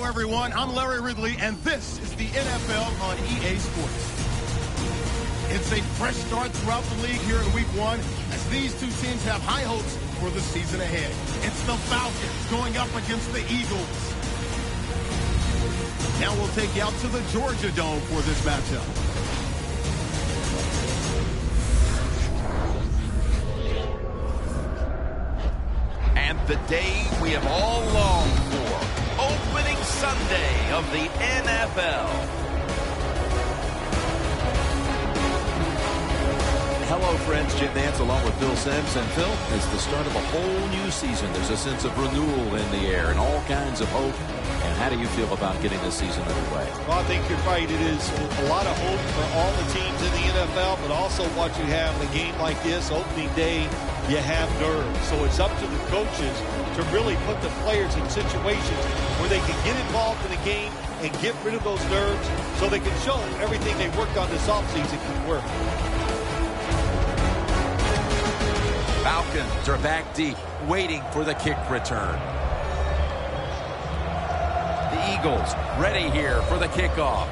everyone. I'm Larry Ridley, and this is the NFL on EA Sports. It's a fresh start throughout the league here in Week 1 as these two teams have high hopes for the season ahead. It's the Falcons going up against the Eagles. Now we'll take you out to the Georgia Dome for this matchup. And the day we have all longed for, opening Sunday of the NFL. Hello, friends. Jim Nance along with Phil Simms. And Phil, it's the start of a whole new season. There's a sense of renewal in the air and all kinds of hope. And how do you feel about getting this season underway? Well, I think you're right. It is a lot of hope for all the teams in the NFL, but also what you have in a game like this, opening day, you have nerves. So it's up to the coaches to really put the players in situations where they can get involved in the game and get rid of those nerves so they can show everything they worked on this offseason can work. Falcons are back deep, waiting for the kick return. The Eagles ready here for the kickoff.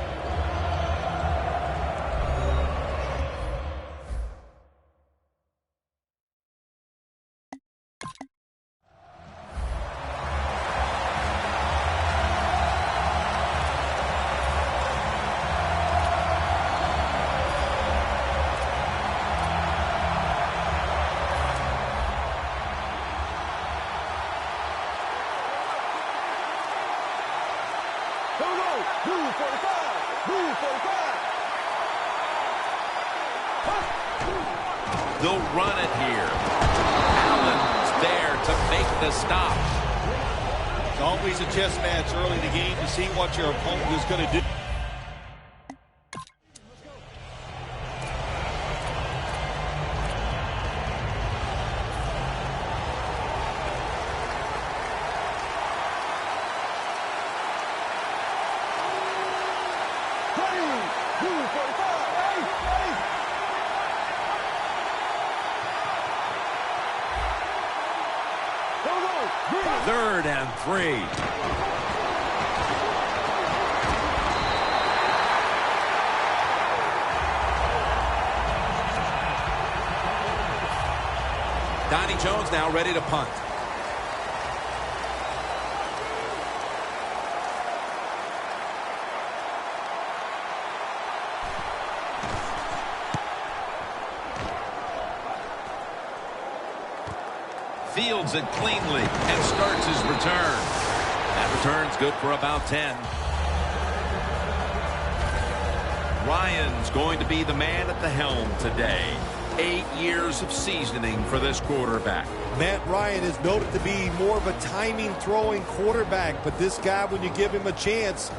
They'll run it here. Allen's there to make the stop. It's always a chess match early in the game to see what your opponent is going to do. Third and 3. Donnie Jones now ready to punt. Fields it cleanly and starts his return. That return's good for about 10. Ryan's going to be the man at the helm today. 8 years of seasoning for this quarterback. Matt Ryan is noted to be more of a timing throwing quarterback, but this guy, when you give him a chance,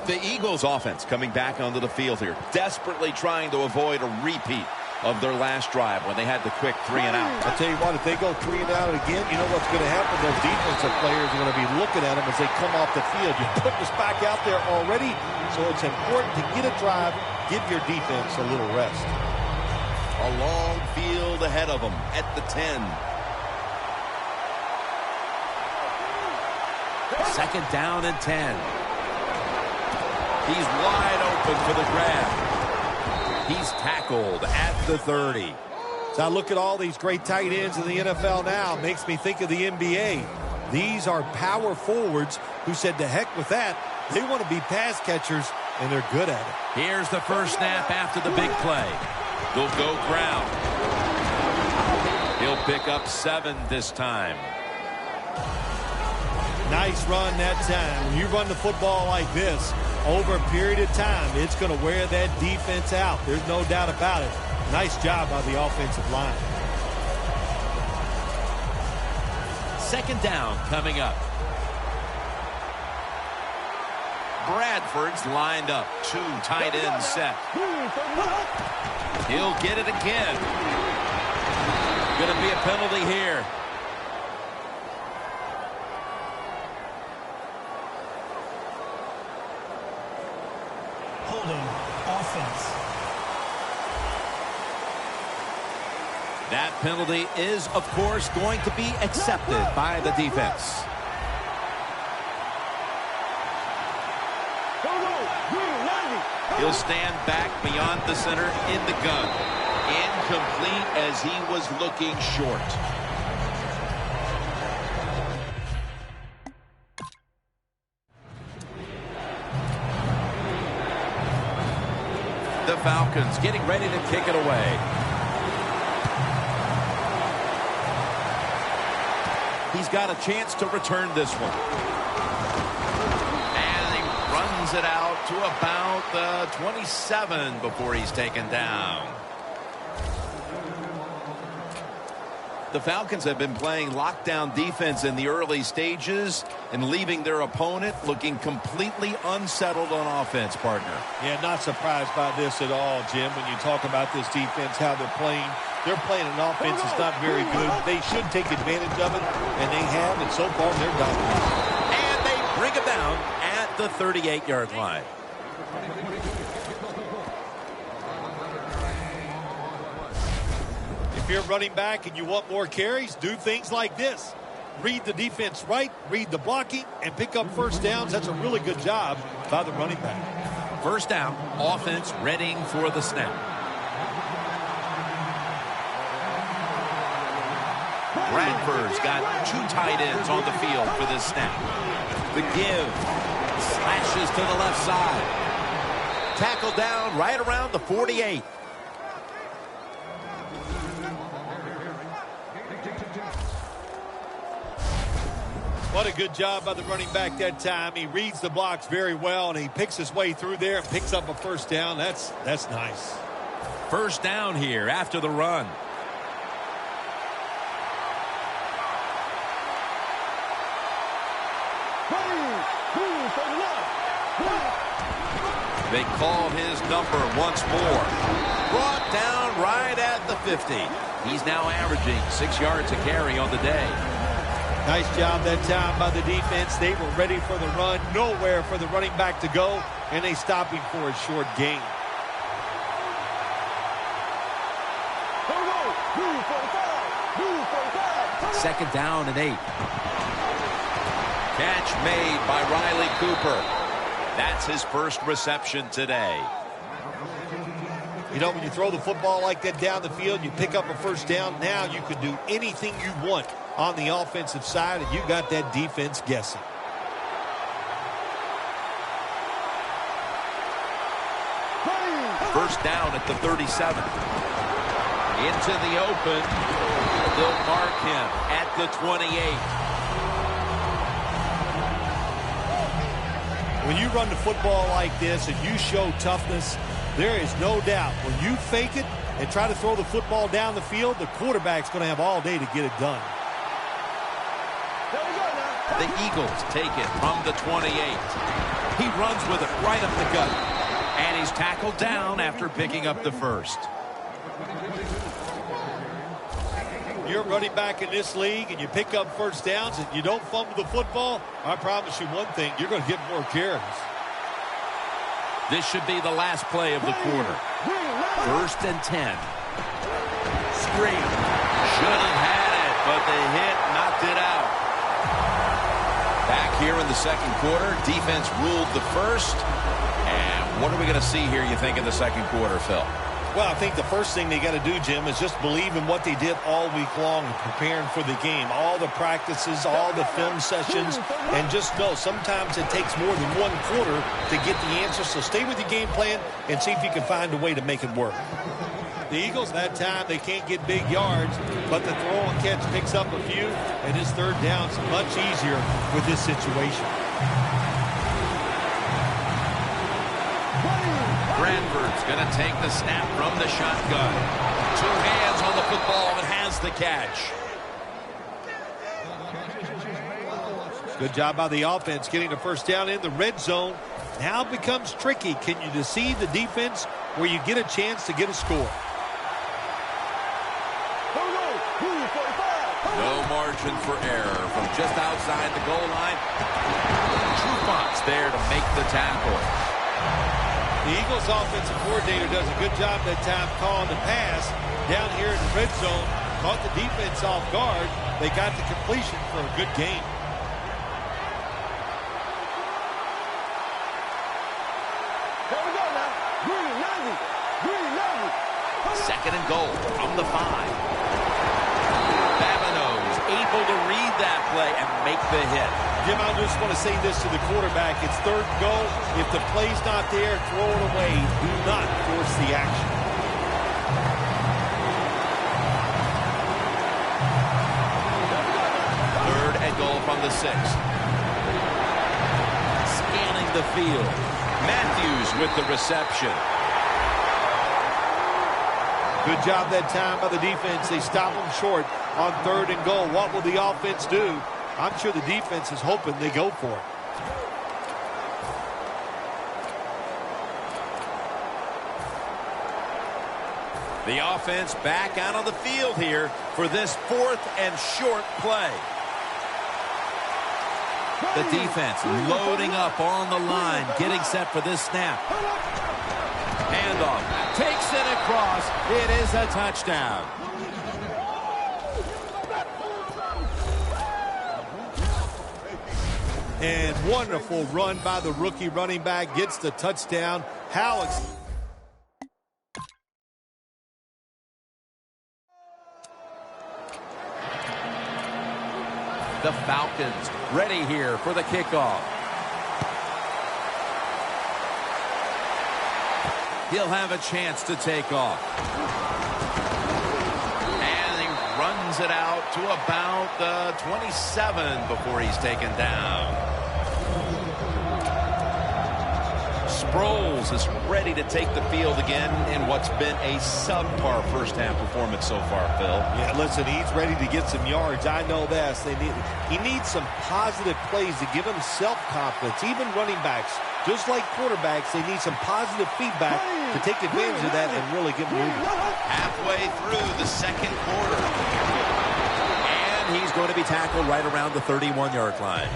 the Eagles offense coming back onto the field here, desperately trying to avoid a repeat of their last drive when they had the quick 3 and out. I'll tell you what, if they go 3 and out again, you know what's going to happen? Those defensive players are going to be looking at them as they come off the field. You put this back out there already, so it's important to get a drive, give your defense a little rest. A long field ahead of them at the 10. Second down and 10. He's wide open for the grab. He's tackled at the 30. So I look at all these great tight ends in the NFL now. It makes me think of the NBA. These are power forwards who said to heck with that. They want to be pass catchers, and they're good at it. Here's the first snap after the big play. They'll go ground. He'll pick up 7 this time. Nice run that time. When you run the football like this, over a period of time, it's going to wear that defense out. There's no doubt about it. Nice job by the offensive line. Second down coming up. Bradford's lined up. 2 tight ends set. He'll get it again. Going to be a penalty here. holding offense. That penalty is, of course, going to be accepted by the defense. He'll stand back beyond the center in the gun. Incomplete as he was looking short. The Falcons getting ready to kick it away. He's got a chance to return this one. And he runs it out to about the 27 before he's taken down. The Falcons have been playing lockdown defense in the early stages and leaving their opponent looking completely unsettled on offense, partner. Yeah, not surprised by this at all, Jim. When you talk about this defense, how they're playing an offense that's not very good. They should take advantage of it, and they have, and so far they're dominant. And they bring him down at the 38-yard line. If you're running back and you want more carries, do things like this. Read the defense right, read the blocking, and pick up first downs. That's a really good job by the running back. First down, offense readying for the snap. Bradford's got two tight ends on the field for this snap. The give. Slashes to the left side. Tackled down right around the 48. What a good job by the running back that time. He reads the blocks very well, and he picks his way through there and picks up a first down. That's nice. First down here after the run. They call his number once more. Brought down right at the 50. He's now averaging 6 yards a carry on the day. Nice job that time by the defense. They were ready for the run. Nowhere for the running back to go, and they stop him for a short gain. Second down and 8. Catch made by Riley Cooper. That's his first reception today. You know, when you throw the football like that down the field, you pick up a first down. Now you can do anything you want on the offensive side, and you got that defense guessing. First down at the 37. Into the open. They'll mark him at the 28. When you run the football like this and you show toughness, there is no doubt when you fake it and try to throw the football down the field, the quarterback's going to have all day to get it done. The Eagles take it from the 28. He runs with it right up the gut. And he's tackled down after picking up the first. You're running back in this league and you pick up first downs and you don't fumble the football, I promise you one thing, you're going to get more carries. This should be the last play of the quarter. First and 10. Screen. Should have had it, but the hit knocked it out. Back here in the second quarter, defense ruled the first. And what are we going to see here, you think, in the second quarter, Phil? Well, I think the first thing they got to do, Jim, is just believe in what they did all week long and preparing for the game. All the practices, all the film sessions, and just know sometimes it takes more than one quarter to get the answer. So stay with your game plan and see if you can find a way to make it work. The Eagles, that time, they can't get big yards, but the throw and catch picks up a few, and his third down's much easier with this situation. Bradford's going to take the snap from the shotgun. Two hands on the football and has the catch. Good job by the offense getting the first down in the red zone. Now it becomes tricky. Can you deceive the defense where you get a chance to get a score? No margin for error from just outside the goal line. Trufant's there to make the tackle. The Eagles offensive coordinator does a good job that time calling the pass down here in the red zone. Caught the defense off guard. They got the completion for a good gain. Here we go now. Green 90. Green 90. Second and goal from the 5. Babineau's able to read that play and make the hit. Jim, I just want to say this to the quarterback. It's third and goal. If the play's not there, throw it away. Do not force the action. Third and goal from the 6. Scanning the field. Matthews with the reception. Good job that time by the defense. They stop them short on third and goal. What will the offense do? I'm sure the defense is hoping they go for it. The offense back out on the field here for this 4th and short play. The defense loading up on the line, getting set for this snap. Handoff, takes it across. It is a touchdown. And wonderful run by the rookie running back. Gets the touchdown. How The Falcons ready here for the kickoff. He'll have a chance to take off. And he runs it out to about the 27 before he's taken down. Sproles is ready to take the field again in what's been a subpar first half performance so far, Phil. Yeah, listen, he's ready to get some yards. I know that. He needs some positive plays to give him self-confidence. Even running backs, just like quarterbacks, they need some positive feedback to take advantage of that and really get moving. Halfway through the second quarter. And he's going to be tackled right around the 31-yard line.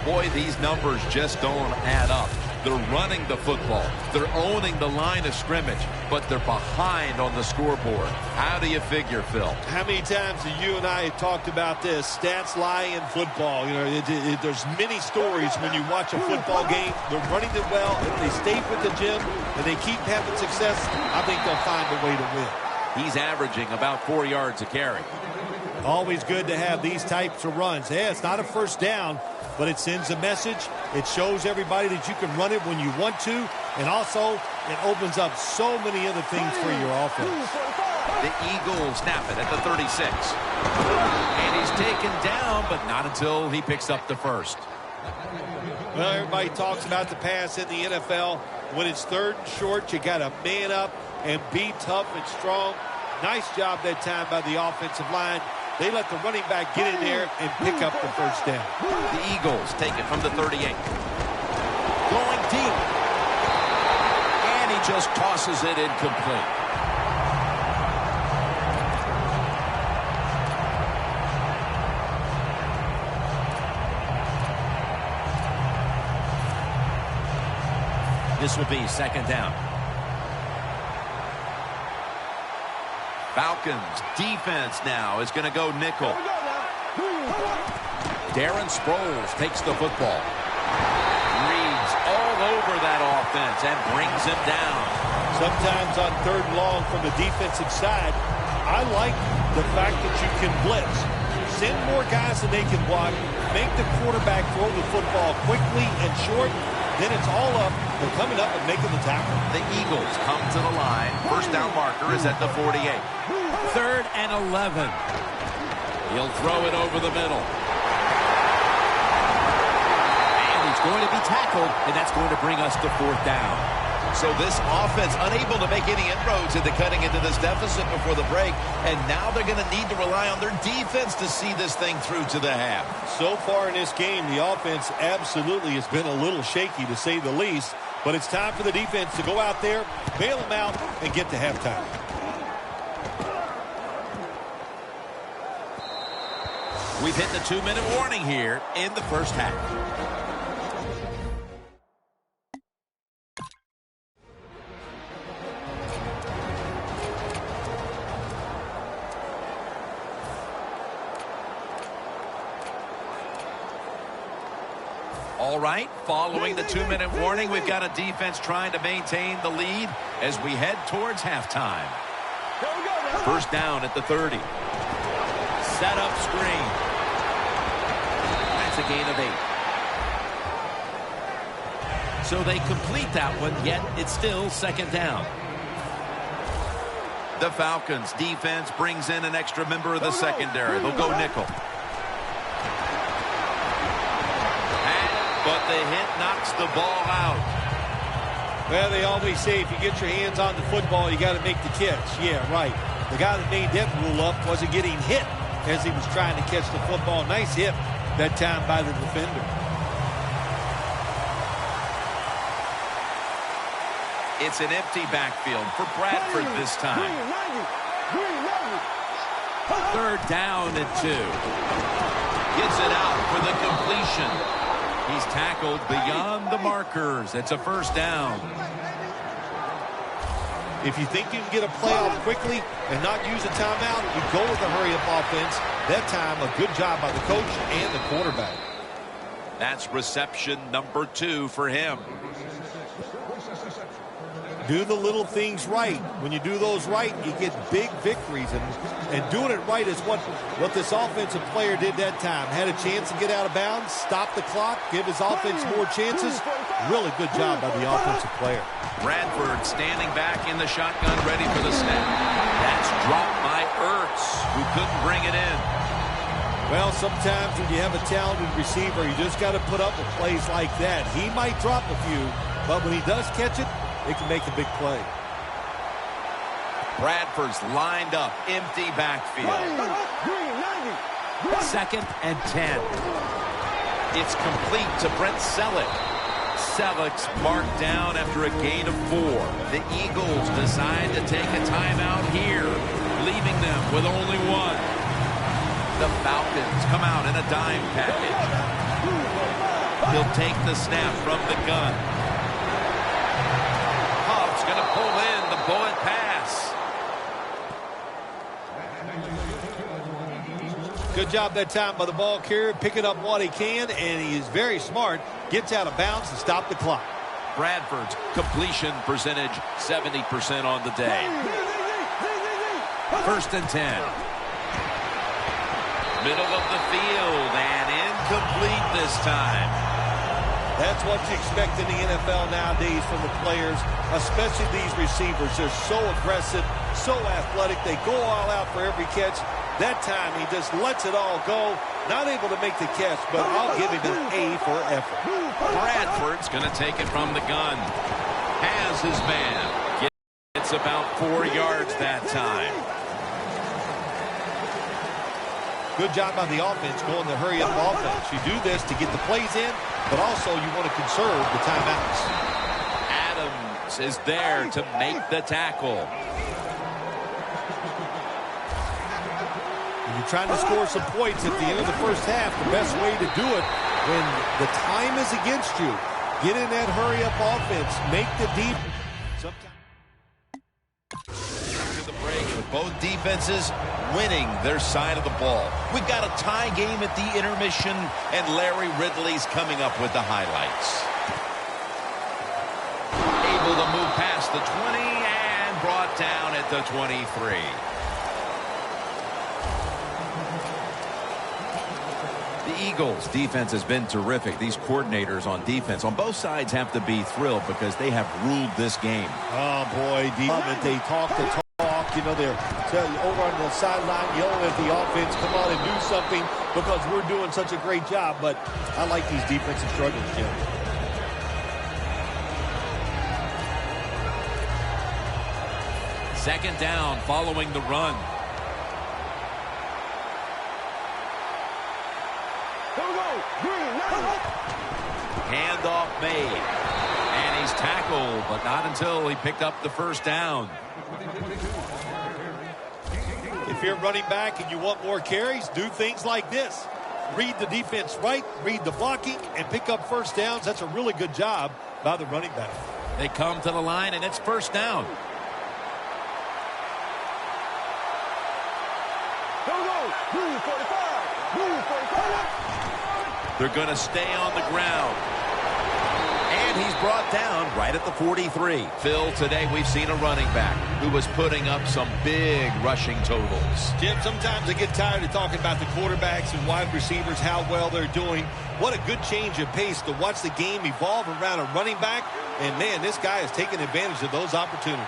Boy, these numbers just don't add up. They're running the football. They're owning the line of scrimmage, but they're behind on the scoreboard. How do you figure, Phil? How many times have you and I talked about this? Stats lie in football. You know, there's many stories when you watch a football game. They're running it well. If they stay with the gym and they keep having success, I think they'll find a way to win. He's averaging about 4 yards a carry. Always good to have these types of runs. Yeah, it's not a first down, but it sends a message. It shows everybody that you can run it when you want to, and also it opens up so many other things for your offense. The Eagles snap it at the 36. And he's taken down, but not until he picks up the first. Well, everybody talks about the pass in the NFL. When it's third and short, you got to man up and be tough and strong. Nice job that time by the offensive line. They let the running back get in there and pick up the first down. The Eagles take it from the 38. Going deep. And he just tosses it incomplete. This will be second down. Falcons defense now is going to go nickel. Darren Sproles takes the football. Reads all over that offense and brings him down. Sometimes on third and long from the defensive side, I like the fact that you can blitz. Send more guys than they can block. Make the quarterback throw the football quickly and short. Then it's all up. They're coming up and making the tackle. The Eagles come to the line. First down marker is at the 48. Third and 11. He'll throw it over the middle. And he's going to be tackled, and that's going to bring us to fourth down. So this offense unable to make any inroads into cutting into this deficit before the break, and now they're going to need to rely on their defense to see this thing through to the half. So far in this game, the offense absolutely has been a little shaky, to say the least, but it's time for the defense to go out there, bail them out, and get to halftime. We've hit the 2-minute warning here in the first half. All right, following the 2-minute warning, we've got a defense trying to maintain the lead as we head towards halftime. First down at the 30. Set up screen. That's a gain of 8. So they complete that one, yet it's still second down. The Falcons defense brings in an extra member of the secondary. They'll go nickel. But the hit knocks the ball out. Well, they always say if you get your hands on the football, you got to make the catch. Yeah, right. The guy that made that rule up wasn't getting hit as he was trying to catch the football. Nice hit that time by the defender. It's an empty backfield for Bradford this time. Third down and 2. Gets it out for the completion. He's tackled beyond the markers. It's a first down. If you think you can get a play out quickly and not use a timeout, you go with a hurry-up offense. That time, a good job by the coach and the quarterback. That's reception number 2 for him. Do the little things right. When you do those right, you get big victories. And doing it right is what this offensive player did that time. Had a chance to get out of bounds, stop the clock, give his offense more chances. Really good job by the offensive player. Bradford standing back in the shotgun, ready for the snap. That's dropped by Ertz, who couldn't bring it in. Well, sometimes when you have a talented receiver, you just got to put up with plays like that. He might drop a few, but when he does catch it, it can make a big play. Bradford's lined up, empty backfield. Second and 10. It's complete to Brent Selleck. Selleck's marked down after a gain of 4. The Eagles decide to take a timeout here, leaving them with only 1. The Falcons come out in a dime package. He'll take the snap from the gun. Hubb's going to pull in the bullet pass. Good job that time by the ball carrier, picking up what he can, and he is very smart. Gets out of bounds and stop the clock. Bradford's completion percentage 70% on the day. First and 10. Middle of the field and incomplete this time. That's what you expect in the NFL nowadays from the players, especially these receivers. They're so aggressive, so athletic. They go all out for every catch. That time, he just lets it all go. Not able to make the catch, but I'll give him an A for effort. Bradford's going to take it from the gun. Has his man. It's about 4 yards that time. Good job by the offense going the hurry-up offense. You do this to get the plays in, but also you want to conserve the timeouts. Adams is there to make the tackle. When you're trying to score some points at the end of the first half, the best way to do it when the time is against you, get in that hurry-up offense, make the deep. After the break, with both defenses winning their side of the ball. We've got a tie game at the intermission, and Larry Ridley's coming up with the highlights. Able to move past the 20 and brought down at the 23. The Eagles' defense has been terrific. These coordinators on defense on both sides have to be thrilled because they have ruled this game. Oh, boy, they talk the talk. You know, they're over on the sideline yelling at the offense, come on and do something because we're doing such a great job. But I like these defensive struggles, Jim. Second down following the run. Handoff made. And he's tackled, but not until he picked up the first down. If you're running back and you want more carries, do things like this. Read the defense right, read the blocking, and pick up first downs. That's a really good job by the running back. They come to the line, and it's first down. They're going to stay on the ground. And he's brought down right at the 43. Phil, today we've seen a running back who was putting up some big rushing totals. Jim, sometimes I get tired of talking about the quarterbacks and wide receivers, how well they're doing. What a good change of pace to watch the game evolve around a running back. And, man, this guy is taking advantage of those opportunities.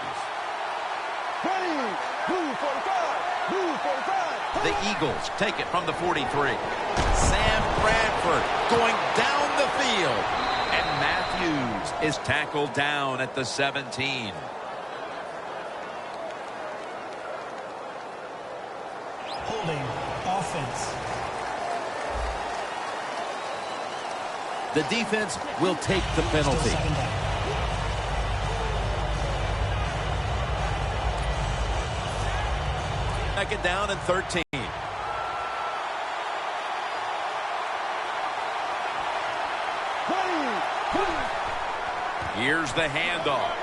Ready, blue 45, blue 45. The Eagles take it from the 43. Sam Bradford going down the field. And Matthews is tackled down at the 17. Holding offense. The defense will take the penalty. Second down and 13. Here's the handoff.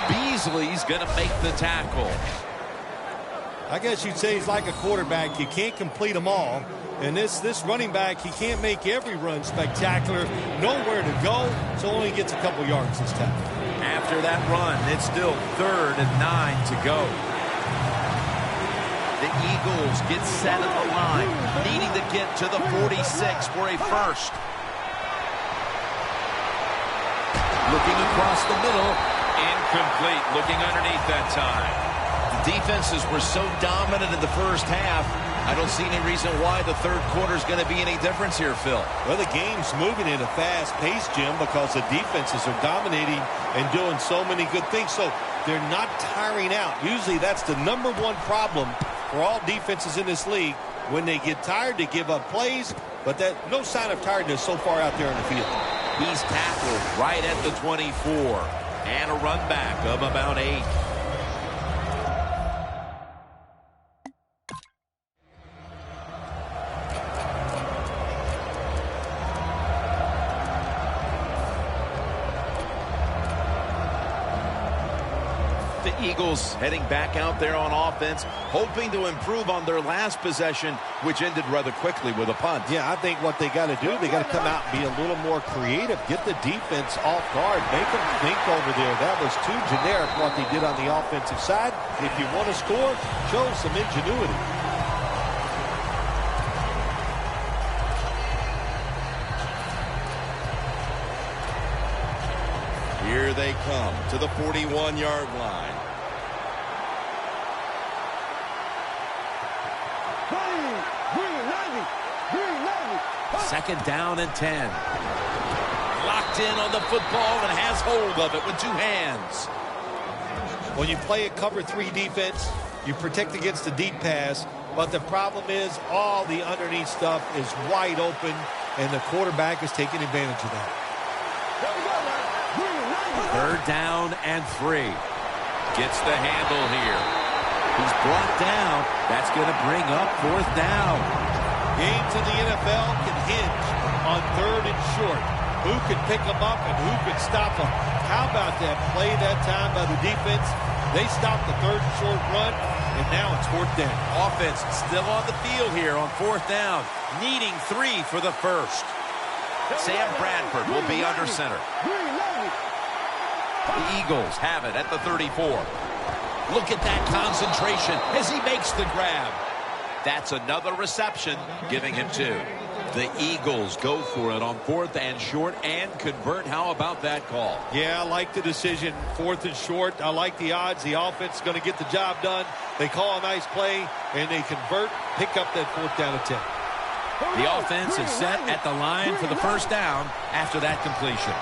Beasley's going to make the tackle. I guess you'd say he's like a quarterback. You can't complete them all. And this running back, he can't make every run spectacular. Nowhere to go, so only gets a couple yards this time. After that run, it's still 3rd and 9 to go. The Eagles get set at the line, needing to get to the 46 for a first. Looking across the middle, incomplete. Looking underneath that time. The defenses were so dominant in the first half. I don't see any reason why the third quarter is going to be any difference here, Phil. Well, the game's moving at a fast pace, Jim, because the defenses are dominating and doing so many good things. So they're not tiring out. Usually that's the #1 problem for all defenses in this league. When they get tired, they give up plays, but no sign of tiredness so far out there in the field. He's tackled right at the 24 and a run back of about 8. The Eagles heading back out there on offense, hoping to improve on their last possession, which ended rather quickly with a punt. Yeah, I think what they got to do, they got to come out and be a little more creative, get the defense off guard, make them think over there. That was too generic what they did on the offensive side. If you want to score, show some ingenuity. Here they come to the 41-yard line. Second down and 10. Locked in on the football and has hold of it with 2 hands. When you play a cover 3 defense, you protect against the deep pass, but the problem is all the underneath stuff is wide open, and the quarterback is taking advantage of that. 3rd down and 3. Gets the handle here. He's brought down. That's going to bring up 4th down. Games in the NFL can hinge on 3rd and short. Who can pick them up and who can stop them? How about that play that time by the defense? They stopped the 3rd and short run, and now it's 4th down. Offense still on the field here on 4th down, needing 3 for the first. Sam Bradford will be under center. The Eagles have it at the 34. Look at that concentration as he makes the grab. That's another reception, giving him 2. The Eagles go for it on 4th and short and convert. How about that call? Yeah, I like the decision. 4th and short. I like the odds. The offense is going to get the job done. They call a nice play, and they convert, pick up that 4th down and 10. The offense is set at the line for the first down after that completion.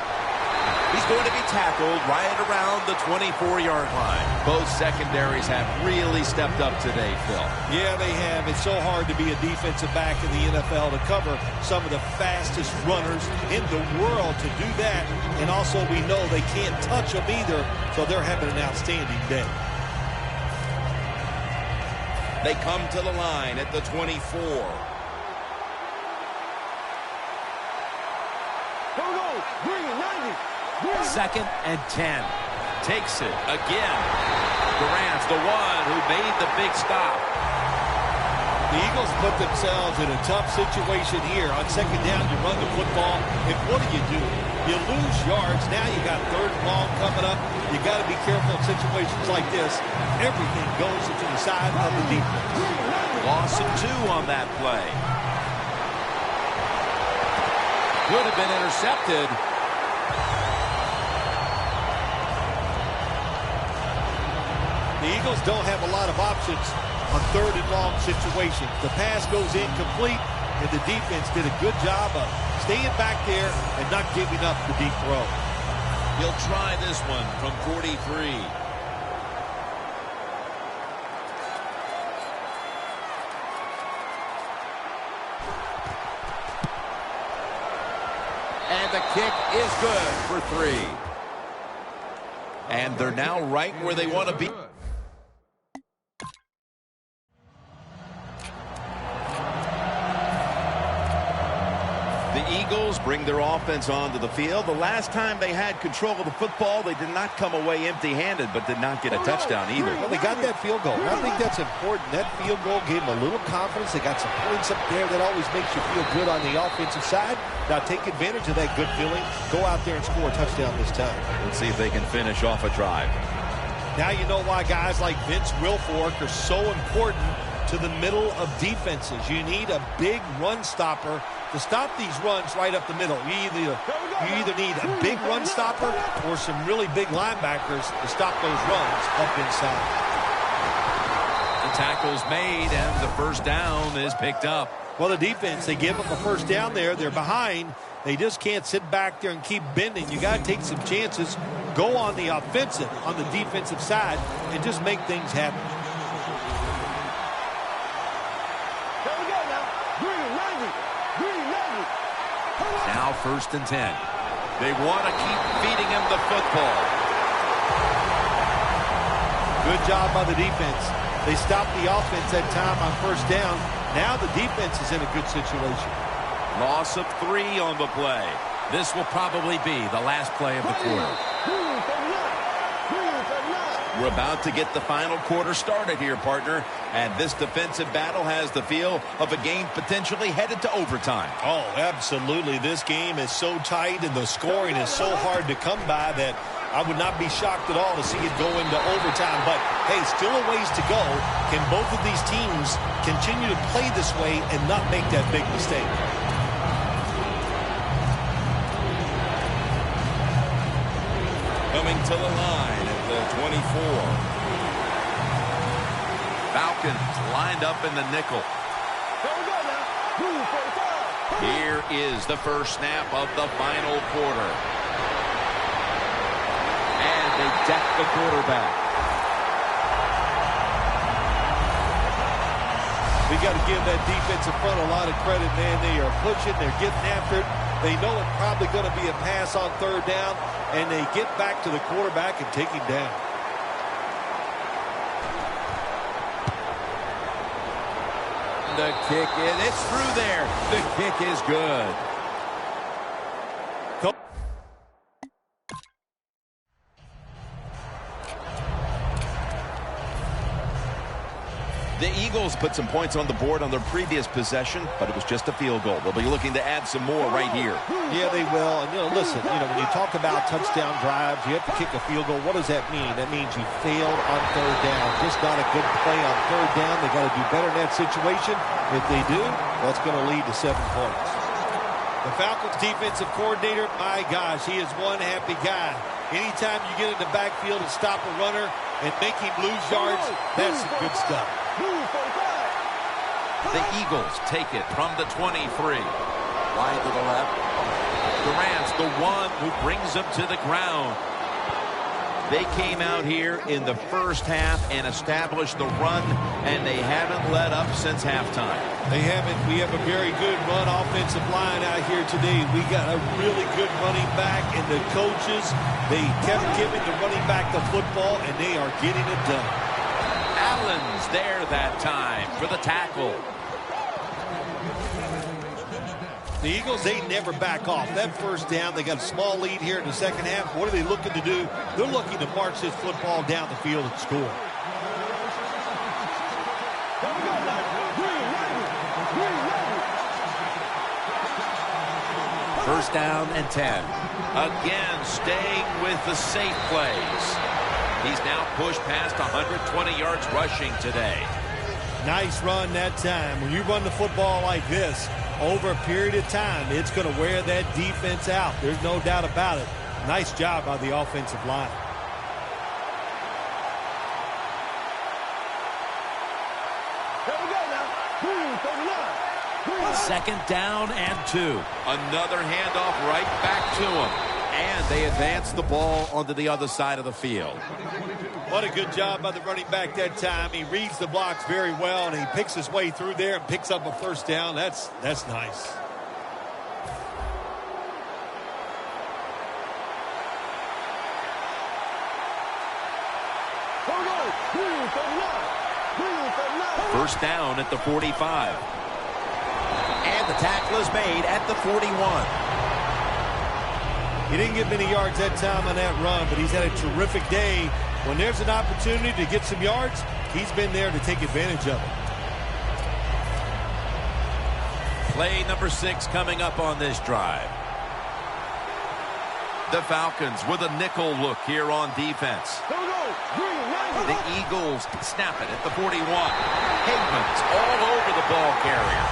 He's going to be tackled right around the 24-yard line. Both secondaries have really stepped up today, Phil. Yeah, they have. It's so hard to be a defensive back in the NFL to cover some of the fastest runners in the world to do that. And also we know they can't touch them either, so they're having an outstanding day. They come to the line at the 24. Second and 10. Takes it again. Durant's the one who made the big stop. The Eagles put themselves in a tough situation here. On second down, you run the football, and what do? You lose yards. Now you got third and long coming up. You got to be careful in situations like this. Everything goes into the side of the defense. Loss of 2 on that play. Could have been intercepted. The Eagles don't have a lot of options on third and long situations. The pass goes incomplete, and the defense did a good job of staying back there and not giving up the deep throw. He'll try this one from 43. And the kick is good for 3. And they're now right where they want to be. The Eagles bring their offense onto the field. The last time they had control of the football, they did not come away empty-handed, but did not get a touchdown either. Well, they got that field goal. I think that's important. That field goal gave them a little confidence. They got some points up there. That always makes you feel good on the offensive side. Now take advantage of that good feeling. Go out there and score a touchdown this time. Let's see if they can finish off a drive. Now you know why guys like Vince Wilfork are so important to the middle of defenses. You need a big run stopper to stop these runs right up the middle. You either need a big run stopper or some really big linebackers to stop those runs up inside. The tackle's made, and the first down is picked up. Well, the defense, they give them a first down there. They're behind. They just can't sit back there and keep bending. You got to take some chances. Go on the offensive, on the defensive side, and just make things happen. Now 1st and 10. They want to keep feeding him the football. Good job by the defense. They stopped the offense that time on first down. Now the defense is in a good situation. Loss of 3 on the play. This will probably be the last play of the quarter. We're about to get the final quarter started here, partner. And this defensive battle has the feel of a game potentially headed to overtime. Oh, absolutely. This game is so tight and the scoring is so hard to come by that I would not be shocked at all to see it go into overtime. But, hey, still a ways to go. Can both of these teams continue to play this way and not make that big mistake? Coming to the line at the 24. Falcons lined up in the nickel. Here is the first snap of the final quarter. And they deck the quarterback. We got to give that defensive front a lot of credit, man. They are pushing. They're getting after it. They know it's probably going to be a pass on third down, and they get back to the quarterback and take him down. The kick is, it's through there. The kick is good. The Eagles put some points on the board on their previous possession, but it was just a field goal. They'll be looking to add some more right here. Yeah, they will. And, listen, when you talk about touchdown drives, you have to kick a field goal. What does that mean? That means you failed on third down. Just not a good play on third down. They got to do better in that situation. If they do, that's going to lead to 7 points. The Falcons defensive coordinator, my gosh, he is one happy guy. Anytime you get in the backfield and stop a runner and make him lose yards, that's some good stuff. The Eagles take it from the 23. Wide to the left. Durant's the one who brings them to the ground. They came out here in the first half and established the run, and they haven't let up since halftime. They haven't. We have a very good run offensive line out here today. We got a really good running back, and the coaches, they kept giving the running back the football, and they are getting it done. Allen's there that time for the tackle. The Eagles, they never back off. That first down, they got a small lead here in the second half. What are they looking to do? They're looking to march this football down the field and score. first down and 10. Again, staying with the safe plays. He's now pushed past 120 yards rushing today. Nice run that time. When you run the football like this, over a period of time, it's going to wear that defense out. There's no doubt about it. Nice job by the offensive line. Second down and 2. Another handoff right back to him. And they advance the ball onto the other side of the field. What a good job by the running back that time. He reads the blocks very well, and he picks his way through there and picks up a first down. That's nice. First down at the 45. And the tackle is made at the 41. He didn't get many yards that time on that run, but he's had a terrific day. When there's an opportunity to get some yards, he's been there to take advantage of it. Play number 6 coming up on this drive. The Falcons with a nickel look here on defense. The Eagles snap it at the 41. Hagman's all over the ball carrier.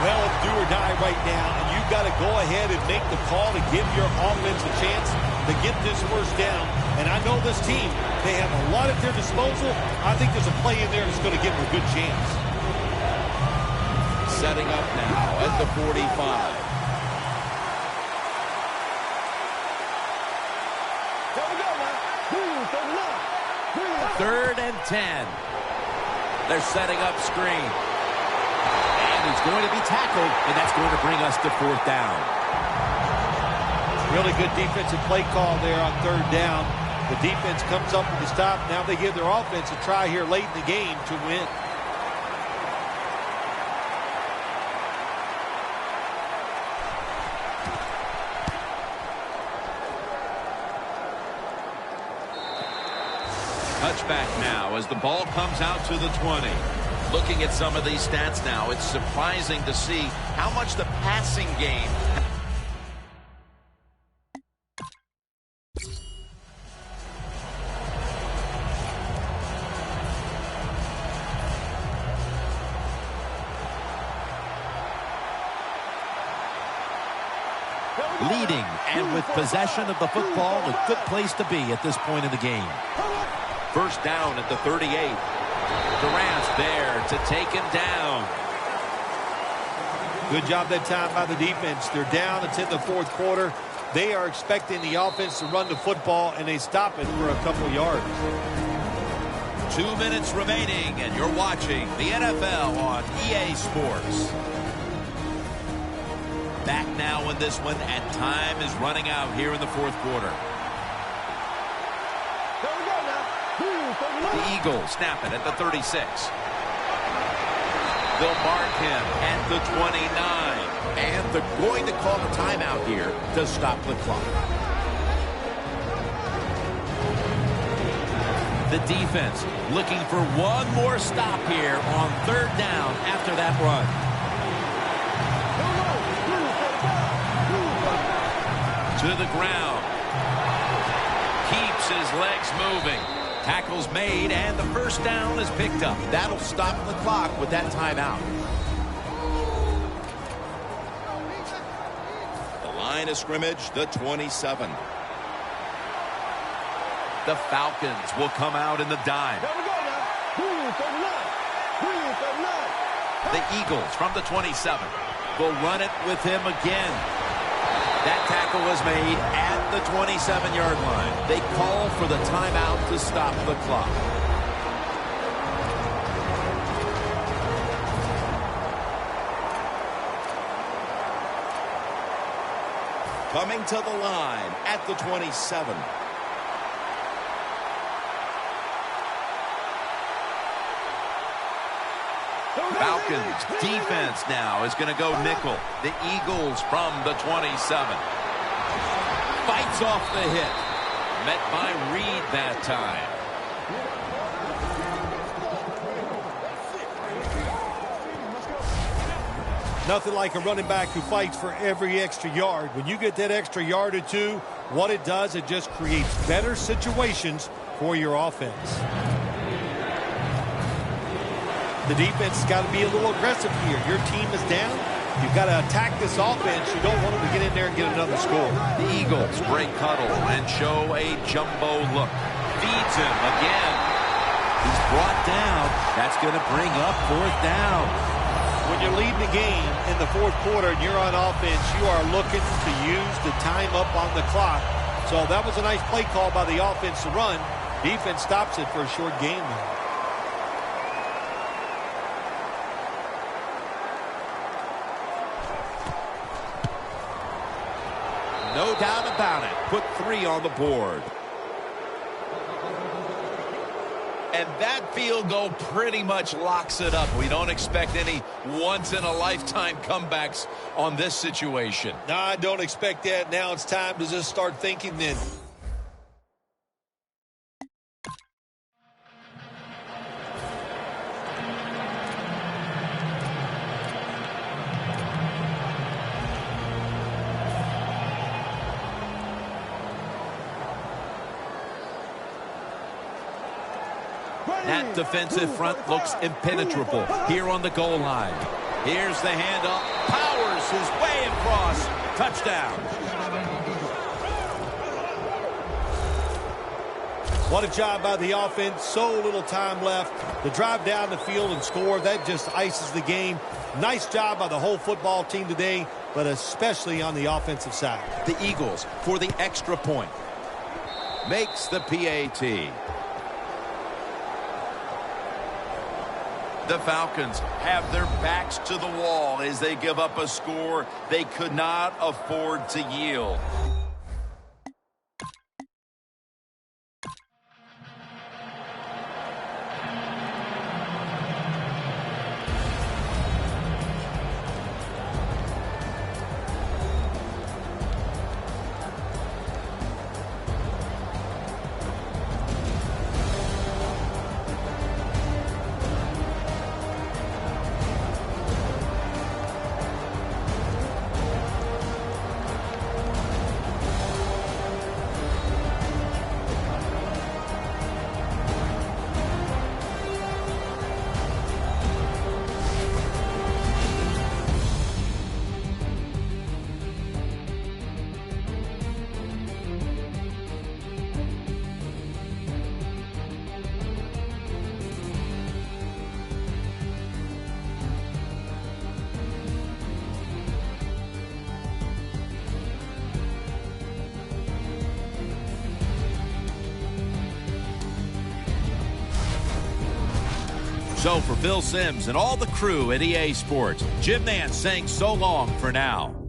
Well, it's do or die right now, and you've got to go ahead and make the call to give your offense a chance to get this first down. And I know this team, they have a lot at their disposal. I think there's a play in there that's going to give them a good chance. Setting up now at the 45. Third and 10. They're setting up screen. And he's going to be tackled, and that's going to bring us to fourth down. Really good defensive play call there on third down. The defense comes up with the stop. Now they give their offense a try here late in the game to win. Touchback now as the ball comes out to the 20. Looking at some of these stats now, it's surprising to see how much the passing game. Leading and with possession of the football, a good place to be at this point in the game. First down at the 38. Durant's there to take him down. Good job that time by the defense. They're down. It's in the fourth quarter. They are expecting the offense to run the football, and they stop it for a couple yards. 2 minutes remaining, and you're watching the NFL on EA Sports. Back now in this one, and time is running out here in the fourth quarter. The Eagles snap it at the 36. They'll mark him at the 29. And they're going to call a timeout here to stop the clock. The defense looking for one more stop here on third down after that run. To the ground. Keeps his legs moving. Tackle's made, and the first down is picked up. That'll stop the clock with that timeout. The line of scrimmage, the 27. The Falcons will come out in the dime. The Eagles from the 27 will run it with him again. That tackle was made at the 27-yard line. They call for the timeout to stop the clock. Coming to the line at the 27. Falcons defense now is going to go nickel. The Eagles from the 27. Fights off the hit. Met by Reed that time. Nothing like a running back who fights for every extra yard. When you get that extra yard or two, what it does, it just creates better situations for your offense. The defense has got to be a little aggressive here. Your team is down. You've got to attack this offense. You don't want them to get in there and get another score. The Eagles break huddle and show a jumbo look. Feeds him again. He's brought down. That's going to bring up 4th down. When you're leading the game in the 4th quarter and you're on offense, you are looking to use the time up on the clock. So that was a nice play call by the offense to run. Defense stops it for a short game there. No doubt about it. Put 3 on the board. And that field goal pretty much locks it up. We don't expect any once-in-a-lifetime comebacks on this situation. No, I don't expect that. Now it's time to just start thinking then. That defensive front looks impenetrable here on the goal line. Here's the handoff. Powers his way across. Touchdown. What a job by the offense. So little time left to drive down the field and score. That just ices the game. Nice job by the whole football team today, but especially on the offensive side. The Eagles for the extra point. Makes the PAT. The Falcons have their backs to the wall as they give up a score they could not afford to yield. So for Phil Simms and all the crew at EA Sports, Jim Nance saying so long for now.